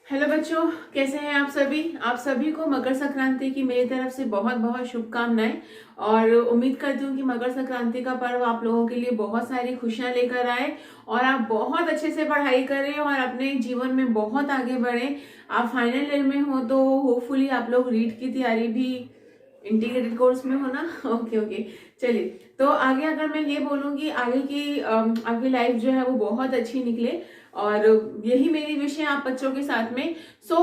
Hello बच्चों, कैसे हैं आप सभी को मकर संक्रांति की मेरी तरफ से बहुत बहुत शुभकामनाएं। और उम्मीद करती हूँ कि मकर संक्रांति का पर्व आप लोगों के लिए बहुत सारी खुशियां लेकर आए और आप बहुत अच्छे से पढ़ाई करें और अपने जीवन में बहुत आगे बढ़ें। आप फाइनल ईयर में हो तो होपफुली आप लोग रीट की तैयारी भी इंटीग्रेटेड कोर्स में हो ना। ओके ओके, चलिए। तो आगे अगर मैं ये बोलूँगी आगे की आपकी लाइफ जो है वो बहुत अच्छी निकले और यही मेरी विश है आप बच्चों के साथ में। सो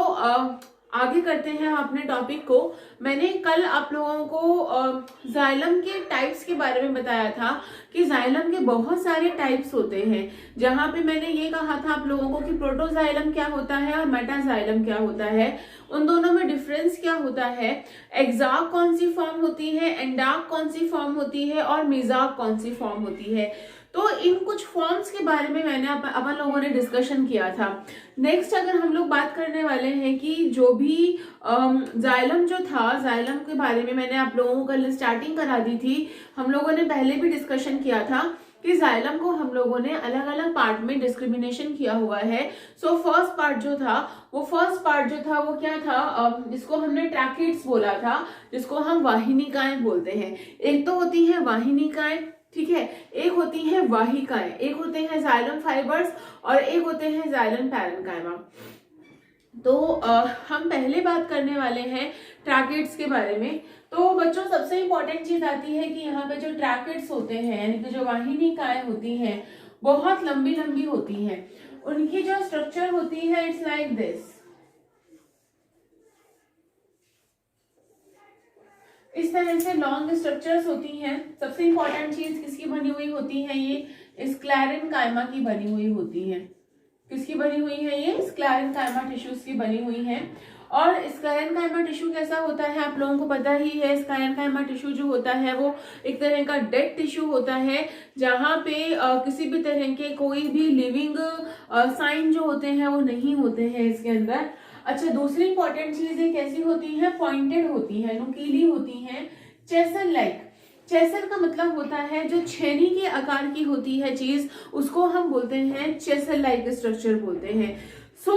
आगे करते हैं हम अपने टॉपिक को। मैंने कल आप लोगों को जाइलम के टाइप्स के बारे में बताया था कि जाइलम के बहुत सारे टाइप्स होते हैं। जहां पे मैंने ये कहा था आप लोगों को कि प्रोटोजाइलम क्या होता है और मेटाजाइलम क्या होता है, उन दोनों में डिफरेंस क्या होता है, एक्साक कौन सी फॉर्म होती है, एंडाक कौन सी फॉर्म होती है और मेजाक कौन सी फॉर्म होती है। तो इन कुछ फॉर्म्स के बारे में मैंने अपन लोगों ने डिस्कशन किया था। नेक्स्ट अगर हम लोग बात करने वाले हैं कि जो भी जाइलम जो था, जाइलम के बारे में मैंने आप लोगों को कल स्टार्टिंग करा दी थी। हम लोगों ने पहले भी डिस्कशन किया था कि जाइलम को हम लोगों ने अलग अलग पार्ट में डिस्क्रिमिनेशन किया हुआ है। सो फर्स्ट पार्ट जो था वो क्या था, जिसको हमने ट्रैकिड्स बोला था, जिसको हम वाहिनिकाएं बोलते हैं। एक तो होती है वाहिनिकाएं, ठीक है, एक होती है वाहिकाएं, एक होते हैं जाइलम फाइबर्स और एक होते हैं जाइलम पैरेन्काइमा। तो हम पहले बात करने वाले हैं ट्रैकिड्स के बारे में। तो बच्चों सबसे इंपॉर्टेंट चीज आती है कि यहाँ पे जो ट्रैकिड्स होते हैं यानी कि जो वाहिनिकाएं होती हैं बहुत लंबी लंबी होती हैं। उनकी जो स्ट्रक्चर होती है इट्स लाइक दिस। इस तरह से लॉन्ग स्ट्रक्चर्स होती हैं। सबसे इंपॉर्टेंट चीज किसकी बनी हुई होती है, ये स्क्लेरेन्काइमा की बनी हुई होती है। किसकी बनी हुई है, ये स्क्लेरेन्काइमा टिश्यूज की बनी हुई है। और स्क्लेरेन्काइमा टिश्यू कैसा होता है आप लोगों को पता ही है। स्क्लेरेन्काइमा टिश्यू जो होता है वो एक तरह का डेड टिश्यू होता है जहां पे किसी भी तरह के कोई भी लिविंग साइन जो होते हैं वो नहीं होते हैं इसके अंदर। अच्छा, दूसरी इंपॉर्टेंट चीज ये कैसी होती है, पॉइंटेड होती है, नुकीली होती है, चेसल लाइक। चेसल का मतलब होता है जो छेनी के आकार की होती है चीज, उसको हम बोलते हैं चेसल लाइक स्ट्रक्चर बोलते हैं। सो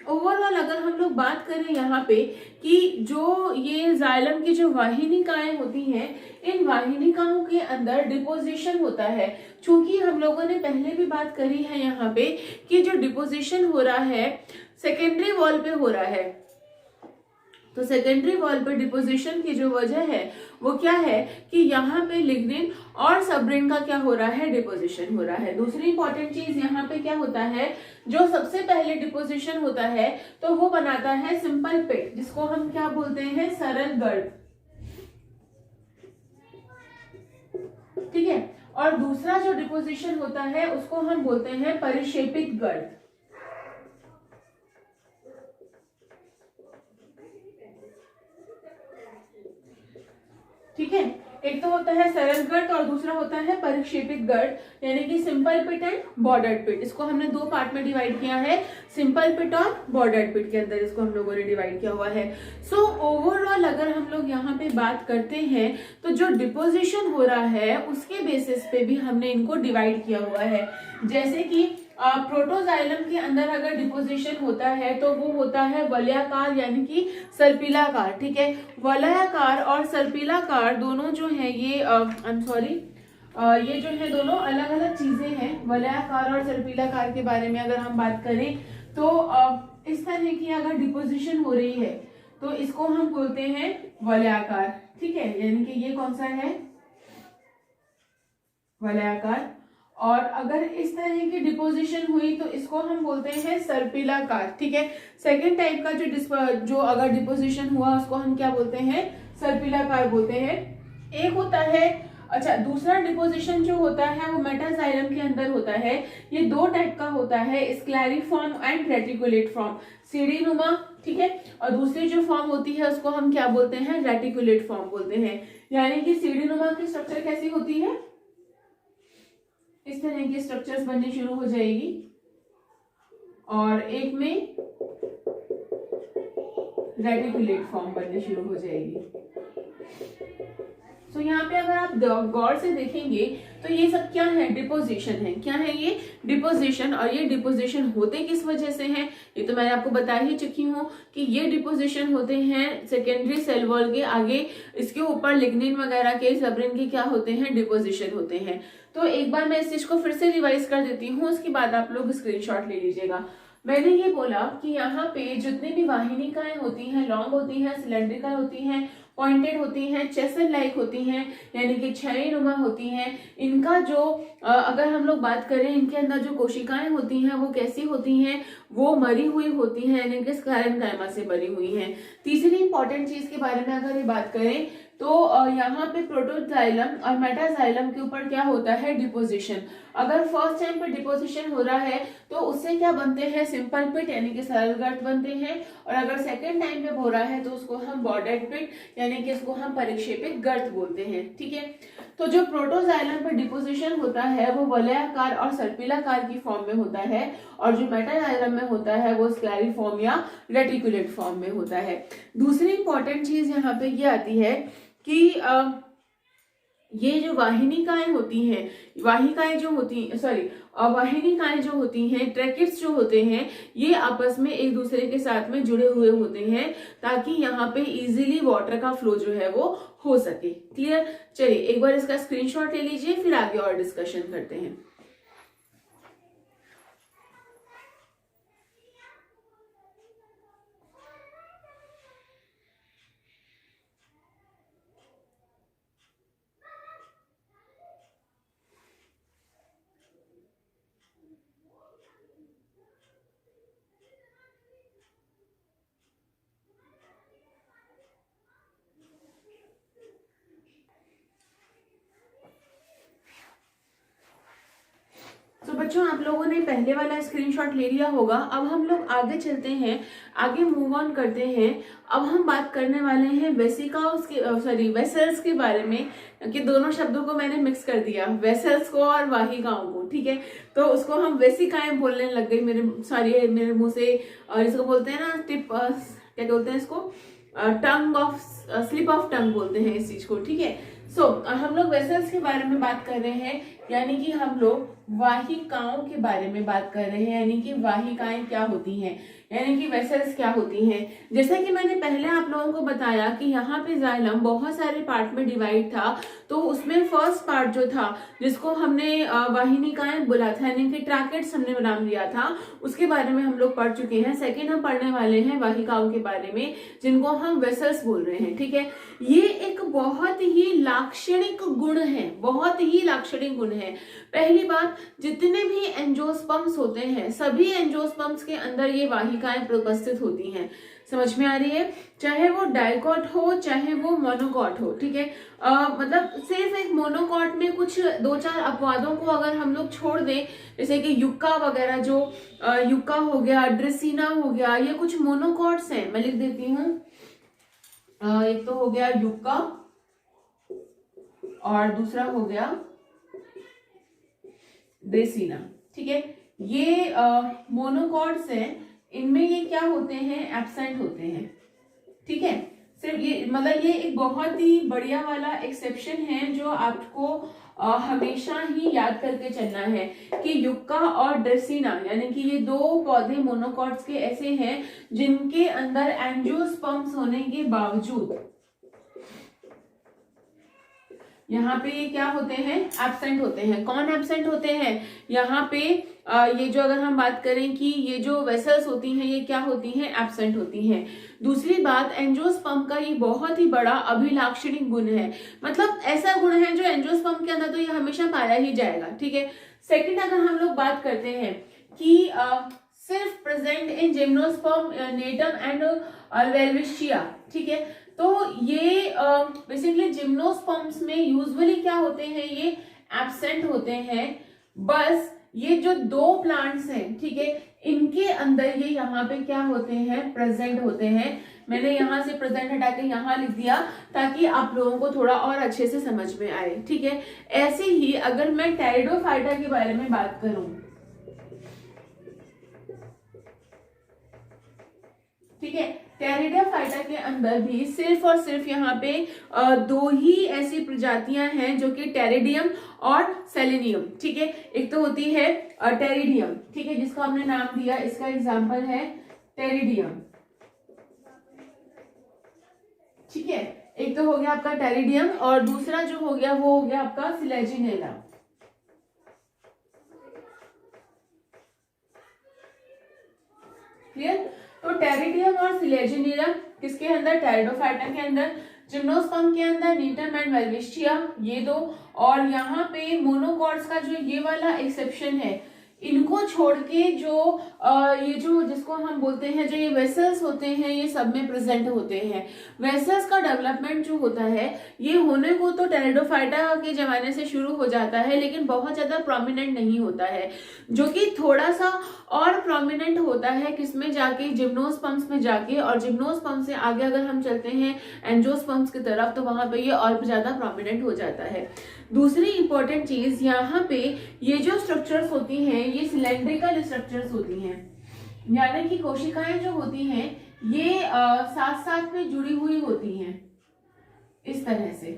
ओवरऑल अगर हम लोग बात करें यहाँ पे कि जो ये जाइलम की जो वाहिनिकाएं होती हैं, इन वाहिनिकाओं के अंदर डिपोजिशन होता है। चूंकि हम लोगों ने पहले भी बात करी है यहाँ पे कि जो डिपोजिशन हो रहा है सेकेंडरी वॉल पे हो रहा है। तो सेकेंडरी वॉल पे डिपोजिशन की जो वजह है वो क्या है कि यहाँ पे लिग्निन और सबरिन का क्या हो रहा है, डिपोजिशन हो रहा है। दूसरी इंपॉर्टेंट चीज यहाँ पे क्या होता है, जो सबसे पहले डिपोजिशन होता है तो वो बनाता है सिंपल पिट, जिसको हम क्या बोलते हैं, सरल गर्द, ठीक है। और दूसरा जो डिपोजिशन होता है उसको हम बोलते हैं परिक्षेपित गर्द। ठीक है, एक तो होता है सरल गर्त और दूसरा होता है परिक्षेपित गर्त, यानी कि सिंपल पिट एंड बॉर्डर्ड पिट। इसको हमने दो पार्ट में डिवाइड किया है, सिंपल पिट और बॉर्डर्ड पिट के अंदर इसको हम लोगों ने डिवाइड किया हुआ है। सो ओवरऑल अगर हम लोग यहाँ पे बात करते हैं तो जो डिपोजिशन हो रहा है उसके बेसिस पे भी हमने इनको डिवाइड किया हुआ है। जैसे कि प्रोटोजाइलम के अंदर अगर डिपोजिशन होता है तो वो होता है वलयाकार यानी कि सर्पिलाकार, ठीक है। वलयाकार और सर्पिलाकार दोनों जो है ये आई एम सॉरी, ये जो है दोनों अलग अलग चीजें हैं। वलयाकार और सर्पिलाकार के बारे में अगर हम बात करें तो इस तरह की अगर डिपोजिशन हो रही है तो इसको हम बोलते हैं वलयाकार, ठीक है। यानी कि ये कौन सा है, वलयाकार। और अगर इस तरह की डिपोजिशन हुई तो इसको हम बोलते हैं सर्पिलाकार, ठीक है। सेकेंड टाइप का जो अगर डिपोजिशन हुआ उसको हम क्या बोलते हैं, सर्पिलाकार बोलते हैं। एक होता है, अच्छा, दूसरा डिपोजिशन जो होता है वो मेटाजाइलम के अंदर होता है। ये दो टाइप का होता है, स्क्लेरिफॉर्म एंड रेटिकुलेट फॉर्म, सीढ़ी नुमा, ठीक है। और दूसरी जो फॉर्म होती है उसको हम क्या बोलते हैं, रेटिकुलेट फॉर्म बोलते हैं। यानी कि सीढ़ी नुमा की स्ट्रक्चर कैसी होती है, इस तरह की स्ट्रक्चर्स बननी शुरू हो जाएगी और एक में रेटिकुलेट फॉर्म बननी शुरू हो जाएगी। सो तो यहाँ पे अगर आप गौर से देखेंगे तो ये सब क्या है, डिपोजिशन है। क्या है ये, डिपोजिशन। और ये डिपोजिशन होते किस वजह से हैं, ये तो मैंने आपको बता ही चुकी हूँ कि ये डिपोजिशन होते हैं सेकेंडरी सेल वॉल के आगे, इसके ऊपर लिग्निन वगैरह के, सबरिन के क्या होते हैं, डिपोजिशन होते हैं। तो एक बार मैं इस चीज को फिर से रिवाइज कर देती हूँ, उसके बाद आप लोग स्क्रीनशॉट ले लीजिएगा। मैंने ये बोला कि यहाँ पे जितनी भी वाहिनिकाएं होती हैं, लॉन्ग होती हैं, सिलेंड्रिकल होती हैं, पॉइंटेड होती हैं, चेसन लाइक होती हैं, यानी कि छड़ी नुमा होती हैं। इनका जो अगर हम लोग बात करें, इनके अंदर जो कोशिकाएं होती हैं वो कैसी होती हैं, वो मरी हुई होती हैं, यानी कि स्क्लेरेन्काइमा से मरी हुई हैं। तीसरी इंपॉर्टेंट चीज के बारे में अगर ये बात करें तो यहाँ पे प्रोटोजाइलम और मेटाजाइलम के ऊपर क्या होता है, डिपोजिशन। अगर फर्स्ट टाइम पे डिपोजिशन हो रहा है तो उससे क्या बनते हैं, सिंपल पिट यानी कि सरल गर्त बनते हैं। और अगर सेकेंड टाइम पे हो रहा है तो उसको हम बॉर्डर्ड पिट यानी कि इसको हम परिक्षेपित गर्त बोलते हैं। ठीक है, तो जो प्रोटोजाइलम पे डिपोजिशन होता है वो वलयाकार और सर्पिलाकार की फॉर्म में होता है, और जो मेटाजाइलम में होता है वो स्क्लेरिफॉर्म या रेटिकुलेट फॉर्म में होता है। दूसरी इंपॉर्टेंट चीज यहाँ पे ये आती है कि ये जो वाहिनिकाएं होती हैं, वाहिकाएं जो होती सॉरी वाहिनिकाएं जो होती हैं, ट्रैकेट्स जो होते हैं, ये आपस में एक दूसरे के साथ में जुड़े हुए होते हैं ताकि यहाँ पे इजीली वाटर का फ्लो जो है वो हो सके। क्लियर, चलिए एक बार इसका स्क्रीनशॉट ले लीजिए, फिर आगे और डिस्कशन करते हैं। तो बच्चों आप लोगों ने पहले वाला स्क्रीनशॉट ले लिया होगा। अब हम लोग आगे चलते हैं, आगे मूव ऑन करते हैं। अब हम बात करने वाले हैं वेसिकाओस के वेसल्स के बारे में, कि दोनों शब्दों को मैंने मिक्स कर दिया, वेसल्स को और वाहिकाओं को। ठीक है, तो उसको हम वेसिकाएं बोलने लग गई मेरे मुंह से। और इसको बोलते हैं ना टिप, क्या बोलते हैं इसको, tongue of slip of tongue बोलते हैं इस चीज को। ठीक है, हम लोग वेसल्स के बारे में बात कर रहे हैं, यानी कि हम लोग वाहिकाओं के बारे में बात कर रहे हैं, यानी कि वाहिकाएं क्या होती हैं, यानी कि वेसल्स क्या होती हैं। जैसा कि मैंने पहले आप लोगों को बताया कि यहाँ पे जाइलम बहुत सारे पार्ट में डिवाइड था, तो उसमें फर्स्ट पार्ट जो था जिसको हमने वाहिनिकाएं बोला था, यानी कि ट्रैकेट्स हमने नाम लिया था, उसके बारे में हम लोग पढ़ चुके हैं। सेकेंड हम पढ़ने वाले हैं वाहिकाओं के बारे में, जिनको हम वेसल्स बोल रहे हैं। ठीक है, ये एक बहुत ही लाक्षणिक गुण है, बहुत ही लाक्षणिक गुण है। पहली बात, जितने भी एंजियोस्पर्म्स होते हैं, सभी एंजियोस्पर्म्स के अंदर ये वाहिकाएं उपस्थित होती हैं। समझ में आ रही है, चाहे वो डाइकॉट हो चाहे वो मोनोकॉट हो। ठीक है, मतलब सिर्फ एक मोनोकॉट में कुछ दो चार अपवादों को अगर हम लोग छोड़ दें, जैसे कि युक्का वगैरह, जो युक्का हो गया, ड्रेसिना हो गया, ये कुछ मोनोकॉट्स हैं। मैं लिख देती हूँ, एक तो हो गया युक्का और दूसरा हो गया ड्रेसिना। ठीक है, ये मोनोकॉट्स हैं, इनमें ये क्या होते हैं, एब्सेंट होते हैं। ठीक है, सिर्फ ये मतलब ये एक बहुत ही बढ़िया वाला एक्सेप्शन है जो आपको हमेशा ही याद करके चलना है कि युक्का और ड्रेसिना यानी कि ये दो पौधे मोनोकॉट्स के ऐसे हैं जिनके अंदर एंजियोस्पर्म्स होने के बावजूद यहाँ पे ये क्या होते हैं, एब्सेंट होते हैं। कौन एब्सेंट होते हैं यहाँ पे, ये जो अगर हम बात करें कि ये जो वेसल्स होती हैं ये क्या होती हैं, एब्सेंट होती हैं। दूसरी बात, एंजियोस्पर्म का ये बहुत ही बड़ा अभिलाक्षणिक गुण है, मतलब ऐसा गुण है जो एंजियोस्पर्म के अंदर तो ये हमेशा पाया ही जाएगा। ठीक है, सेकंड अगर हम लोग बात करते हैं कि सिर्फ प्रेजेंट इन जिम्नोस्पर्म, नेटम एंड वेलविशिया। ठीक है, तो ये बेसिकली जिम्नोस्पर्म्स में यूजुअली क्या होते हैं, ये एब्सेंट होते हैं। बस ये जो दो प्लांट्स हैं, ठीक है, इनके अंदर ये यहाँ पे क्या होते हैं, प्रेजेंट होते हैं। मैंने यहाँ से प्रेजेंट हटा के यहाँ लिख दिया ताकि आप लोगों को थोड़ा और अच्छे से समझ में आए। ठीक है, ऐसे ही अगर मैं टेरिडोफाइटा के बारे में बात करूं, ठीक है। टेरिडोफाइटा के अंदर भी सिर्फ और सिर्फ यहाँ पे दो ही ऐसी प्रजातियां हैं जो कि टेरिडियम और सेलेनियम, ठीक है। एक तो होती है टेरिडियम, ठीक है, जिसको हमने नाम दिया, इसका एग्जाम्पल है टेरिडियम, ठीक है। एक तो हो गया आपका टेरिडियम और दूसरा जो हो गया वो हो गया आपका सिलेजिनेला। क्लियर। तो टेरिडियम और सिलेजिनेला किसके अंदर, टेरिडोफाइटा के अंदर, जिम्नोस्पर्म के अंदर नीटम एंड वेल्विस्टिया, ये दो। और यहाँ पे मोनोकॉट्स का जो ये वाला एक्सेप्शन है, इनको छोड़ के जो ये जो जिसको हम बोलते हैं जो ये वेसल्स होते हैं ये सब में प्रेजेंट होते हैं। वेसल्स का डेवलपमेंट जो होता है ये होने को तो टेरिडोफाइटा के जमाने से शुरू हो जाता है, लेकिन बहुत ज्यादा प्रोमिनेंट नहीं होता है। जो कि थोड़ा सा और प्रोमिनेंट होता है किसमें जाके, जिम्नोस्पर्म्स में जाके, और जिम्नोस्पर्म से आगे अगर हम चलते हैं एंजियोस्पर्म्स की तरफ तो वहां पे ये और ज्यादा प्रोमिनेंट हो जाता है। दूसरी इंपॉर्टेंट चीज यहाँ पे ये जो स्ट्रक्चर्स होती हैं ये सिलेंड्रिकल स्ट्रक्चर्स होती हैं, यानी कि कोशिकाएं जो होती हैं ये साथ साथ में जुड़ी हुई होती हैं इस तरह से,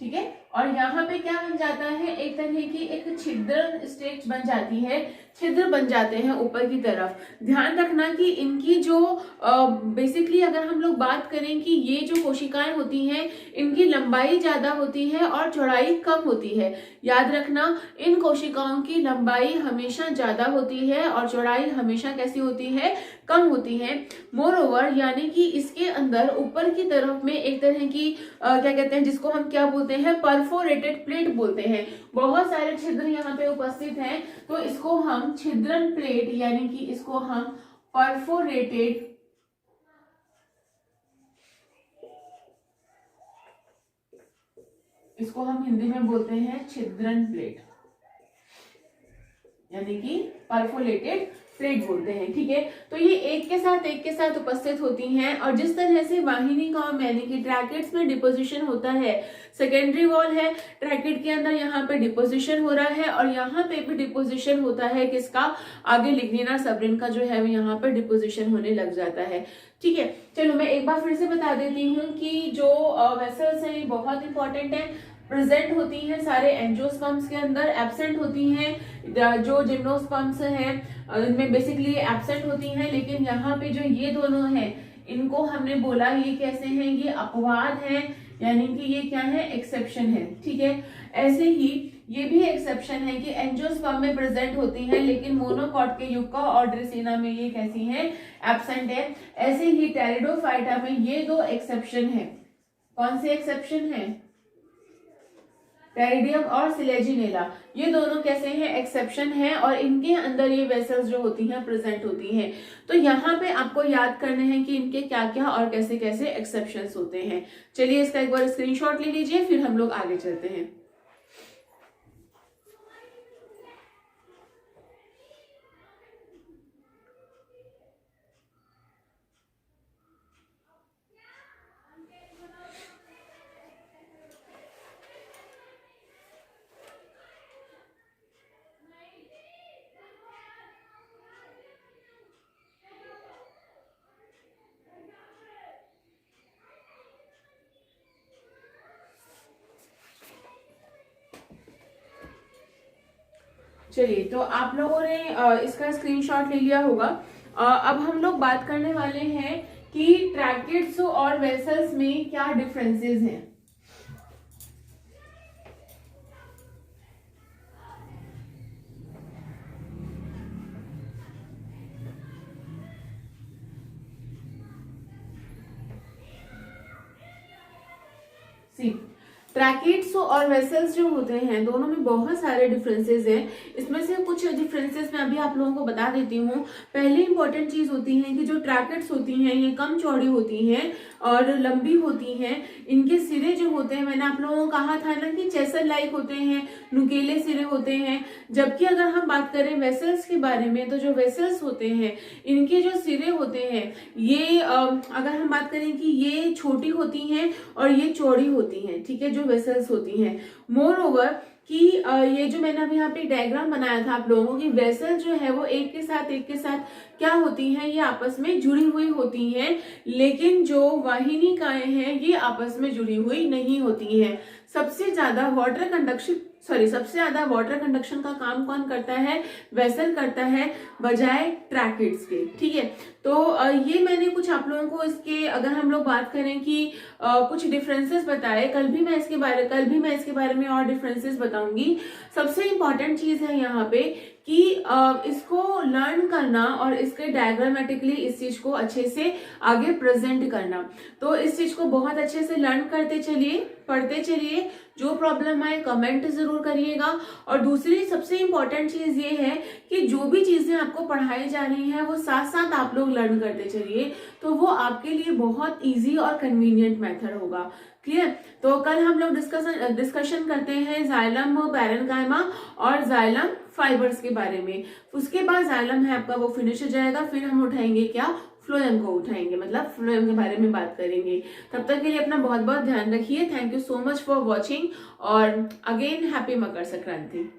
ठीक है। और यहाँ पे क्या बन जाता है, एक तरह की एक छिद्र स्टेज बन जाती है, छिद्र बन जाते हैं ऊपर की तरफ। ध्यान रखना कि इनकी जो बेसिकली अगर हम लोग बात करें कि ये जो कोशिकाएं होती हैं इनकी लंबाई ज्यादा होती है और चौड़ाई कम होती है। याद रखना इन कोशिकाओं की लंबाई हमेशा ज्यादा होती है और चौड़ाई हमेशा कैसी होती है, कम होती है। मोर ओवर यानी कि इसके अंदर ऊपर की तरफ में एक तरह की क्या कहते हैं, जिसको हम क्या बोलते हैं, परफोरेटेड प्लेट बोलते हैं। बहुत सारे छिद्र यहाँ पे उपस्थित हैं, तो इसको हम छिद्रन प्लेट यानी कि इसको हम परफोरेटेड इसको हम हिंदी में बोलते हैं छिद्रन प्लेट यानी कि परफोरेटेड प्लेट बोलते हैं, ठीक है। तो ये एक के साथ उपस्थित होती हैं और जिस तरह से वाहिनी का यानी कि ट्रैकेट्स में डिपोजिशन होता है, सेकेंडरी वॉल है ट्रैकेट के अंदर, यहाँ पे डिपोजिशन हो रहा है और यहाँ पे भी डिपोजिशन होता है किसका, आगे लिग्निना सबरिन का जो है वो यहाँ पे डिपोजिशन होने लग जाता है, ठीक है। चलो मैं एक बार फिर से बता देती हूँ कि जो वेसल्स हैं बहुत इंपॉर्टेंट है, प्रेजेंट होती हैं सारे एंजियोस्पर्म्स के अंदर, एब्सेंट होती हैं जो जिम्नोस्पर्म्स हैं इनमें बेसिकली एब्सेंट होती हैं। लेकिन यहाँ पे जो ये दोनों हैं इनको हमने बोला ये कैसे हैं, ये अपवाद हैं, यानी कि ये क्या है, एक्सेप्शन है, ठीक है। ऐसे ही ये भी एक्सेप्शन है कि एंजियोस्पर्म में प्रेजेंट होती है लेकिन मोनोकॉट के युग का और ड्रेसिना में ये कैसी है, एब्सेंट है। ऐसे ही टेरिडोफाइटा में ये दो एक्सेप्शन है। कौन से एक्सेप्शन है, टेरिडियम और सिलेजिनेला, ये दोनों कैसे हैं, एक्सेप्शन है और इनके अंदर ये वेसल्स जो होती हैं प्रेजेंट होती हैं। तो यहाँ पे आपको याद करने हैं कि इनके क्या क्या और कैसे कैसे एक्सेप्शंस होते हैं। चलिए इसका एक बार स्क्रीनशॉट ले लीजिए, फिर हम लोग आगे चलते हैं। चलिए तो आप लोगों ने इसका स्क्रीनशॉट ले लिया होगा। अब हम लोग बात करने वाले हैं कि ट्रैकेट्स और वेसल्स में क्या डिफरेंसेस हैं। ट्रैकेट्स और वेसल्स जो होते हैं दोनों में बहुत सारे डिफरेंसेस हैं। इसमें से कुछ डिफरेंसेस मैं अभी आप लोगों को बता देती हूँ। पहली इंपॉर्टेंट चीज होती है कि जो ट्रैकेट्स होती हैं ये कम चौड़ी होती हैं और लंबी होती हैं। इनके सिरे जो होते हैं, मैंने आप लोगों को कहा था ना कि चेसर लाइक होते हैं, नुकीले सिरे होते हैं। जबकि अगर हम बात करें वेसल्स के बारे में तो जो वेसल्स होते हैं इनके जो सिरे होते हैं ये अगर हम बात करें कि ये छोटी होती हैं और ये चौड़ी होती हैं, ठीक है, जो वेसल्स होती हैं। मोर ओवर कि ये जो मैंने अभी यहाँ पे डायग्राम बनाया था आप लोगों की, वेसल जो है वो एक के साथ क्या होती हैं, ये आपस में जुड़ी हुई होती हैं, लेकिन जो वाहिनिकाएं हैं ये आपस में जुड़ी हुई नहीं होती हैं। सबसे ज्यादा वाटर कंडक्शन का काम कौन करता है, वेसल करता है, बजाय ट्रैकिड्स के। ठीक है, तो ये मैंने कुछ आप लोगों को इसके, अगर हम लोग बात करें कि कुछ डिफरेंसेस बताए, कल भी मैं इसके बारे में और डिफरेंसेस बताऊंगी। सबसे इंपॉर्टेंट चीज है यहाँ पे कि इसको लर्न करना और इसके डायग्रामेटिकली इस चीज को अच्छे से आगे प्रेजेंट करना। तो इस चीज को बहुत अच्छे से लर्न करते चलिए, पढ़ते चलिए। जो प्रॉब्लम आए कमेंट जरूर करिएगा। और दूसरी सबसे इंपॉर्टेंट चीज ये है कि जो भी चीजें आपको पढ़ाई जा रही हैं वो साथ साथ आप लोग लर्न करते चलिए, तो वो आपके लिए बहुत इजी और कन्वीनियंट मेथड होगा। क्लियर? तो कल हम लोग डिस्कशन करते हैं जाइलम पैरेन्काइमा और जाइलम फाइबर्स के बारे में। उसके बाद जाइलम है आपका वो फिनिश हो जाएगा, फिर हम उठाएंगे क्या, फ्लोएम को उठाएंगे, मतलब फ्लोएम के बारे में बात करेंगे। तब तक के लिए अपना बहुत बहुत ध्यान रखिए। Thank you so much for watching और अगेन हैप्पी मकर संक्रांति।